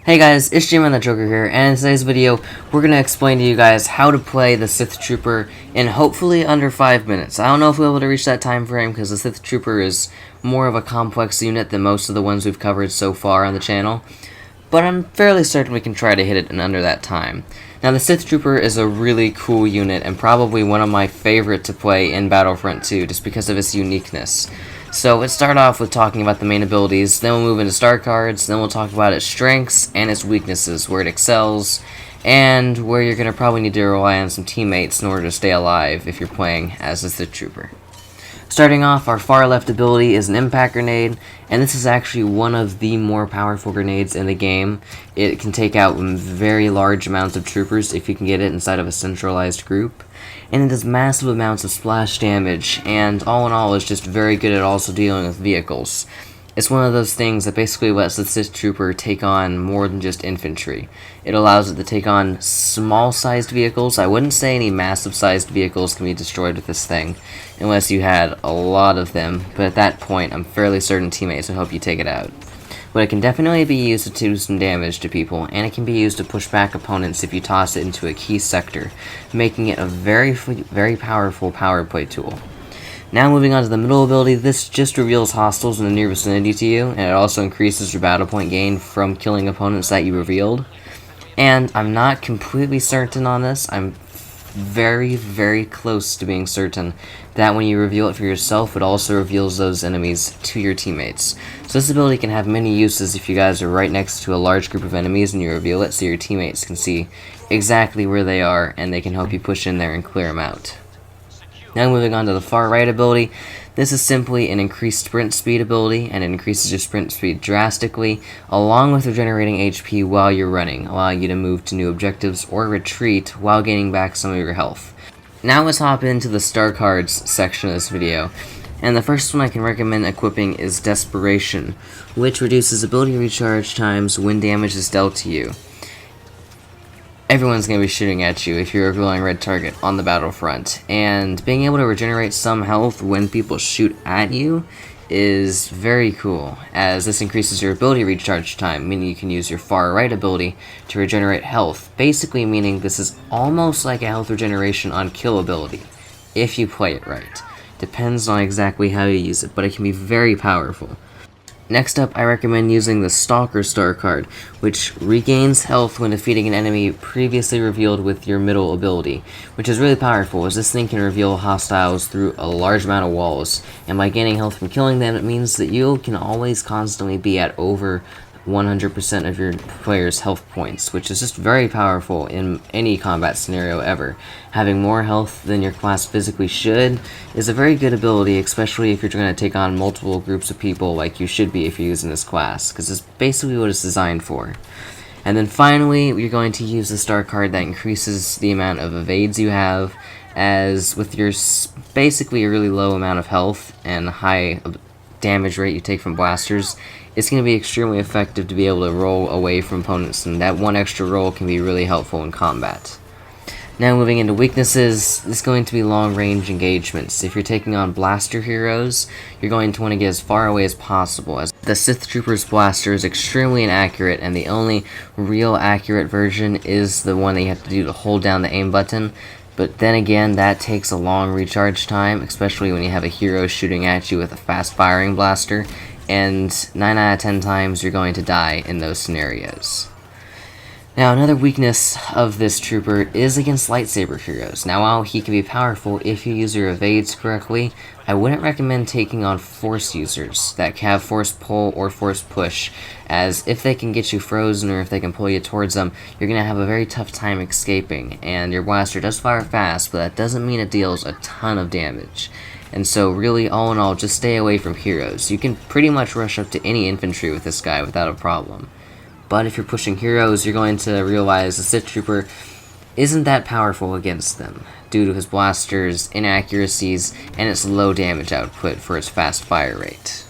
Hey guys, it's Jim and the Joker here, and in today's video, we're going to explain to you guys how to play the Sith Trooper in hopefully under 5 minutes. I don't know if we'll be able to reach that time frame because the Sith Trooper is more of a complex unit than most of the ones we've covered so far on the channel, but I'm fairly certain we can try to hit it in under that time. Now, the Sith Trooper is a really cool unit and probably one of my favorite to play in Battlefront 2 just because of its uniqueness. So let's start off with talking about the main abilities, then we'll move into star cards, then we'll talk about its strengths and its weaknesses, where it excels, and where you're going to probably need to rely on some teammates in order to stay alive if you're playing as a Sith Trooper. Starting off, our far left ability is an impact grenade, and this is actually one of the more powerful grenades in the game. It can take out very large amounts of troopers if you can get it inside of a centralized group. And it does massive amounts of splash damage, and all in all is just very good at also dealing with vehicles. It's one of those things that basically lets the Sith Trooper take on more than just infantry. It allows it to take on small-sized vehicles. I wouldn't say any massive-sized vehicles can be destroyed with this thing, unless you had a lot of them, but at that point, I'm fairly certain teammates will help you take it out. But it can definitely be used to do some damage to people, and it can be used to push back opponents if you toss it into a key sector, making it a very powerful power play tool. Now moving on to the middle ability, this just reveals hostiles in the near vicinity to you, and it also increases your battle point gain from killing opponents that you revealed. And I'm not completely certain on this, I'm very close to being certain that when you reveal it for yourself, it also reveals those enemies to your teammates. So this ability can have many uses if you guys are right next to a large group of enemies and you reveal it so your teammates can see exactly where they are and they can help you push in there and clear them out. Now moving on to the far right ability, this is simply an increased sprint speed ability, and it increases your sprint speed drastically, along with regenerating HP while you're running, allowing you to move to new objectives or retreat while gaining back some of your health. Now let's hop into the star cards section of this video, and the first one I can recommend equipping is Desperation, which reduces ability recharge times when damage is dealt to you. Everyone's going to be shooting at you if you're a glowing red target on the battlefront, and being able to regenerate some health when people shoot at you is very cool, as this increases your ability recharge time, meaning you can use your far right ability to regenerate health, basically meaning this is almost like a health regeneration on kill ability, if you play it right. Depends on exactly how you use it, but it can be very powerful. Next up, I recommend using the Stalker star card, which regains health when defeating an enemy previously revealed with your middle ability, which is really powerful as this thing can reveal hostiles through a large amount of walls, and by gaining health from killing them, it means that you can always constantly be at over 100% of your player's health points, which is just very powerful in any combat scenario ever. Having more health than your class physically should is a very good ability, especially if you're going to take on multiple groups of people like you should be if you're using this class, because it's basically what it's designed for. And then finally, you're going to use the star card that increases the amount of evades you have, as with your basically a really low amount of health and high damage rate you take from blasters, it's going to be extremely effective to be able to roll away from opponents, and that one extra roll can be really helpful in combat. Now moving into weaknesses, it's going to be long-range engagements. If you're taking on blaster heroes, you're going to want to get as far away as possible, as the Sith Trooper's blaster is extremely inaccurate, and the only real accurate version is the one that you have to do to hold down the aim button. But then again, that takes a long recharge time, especially when you have a hero shooting at you with a fast-firing blaster, and 9 out of 10 times you're going to die in those scenarios. Now, another weakness of this trooper is against lightsaber heroes. Now, while he can be powerful if you use your evades correctly, I wouldn't recommend taking on force users that have force pull or force push, as if they can get you frozen or if they can pull you towards them, you're going to have a very tough time escaping, and your blaster does fire fast, but that doesn't mean it deals a ton of damage. And so really, all in all, just stay away from heroes. You can pretty much rush up to any infantry with this guy without a problem. But if you're pushing heroes, you're going to realize the Sith Trooper isn't that powerful against them, due to his blaster's inaccuracies and its low damage output for its fast fire rate.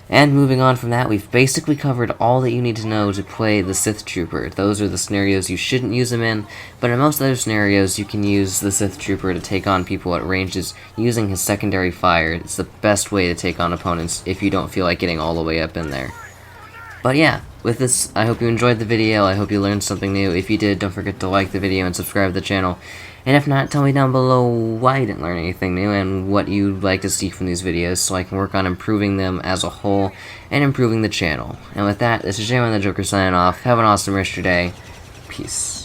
And moving on from that, we've basically covered all that you need to know to play the Sith Trooper. Those are the scenarios you shouldn't use him in, but in most other scenarios you can use the Sith Trooper to take on people at ranges using his secondary fire. It's the best way to take on opponents if you don't feel like getting all the way up in there. But yeah, with this, I hope you enjoyed the video, I hope you learned something new. If you did, don't forget to like the video and subscribe to the channel. And if not, tell me down below why you didn't learn anything new and what you'd like to see from these videos so I can work on improving them as a whole and improving the channel. And with that, this is J-Man the Joker signing off. Have an awesome rest of your day. Peace.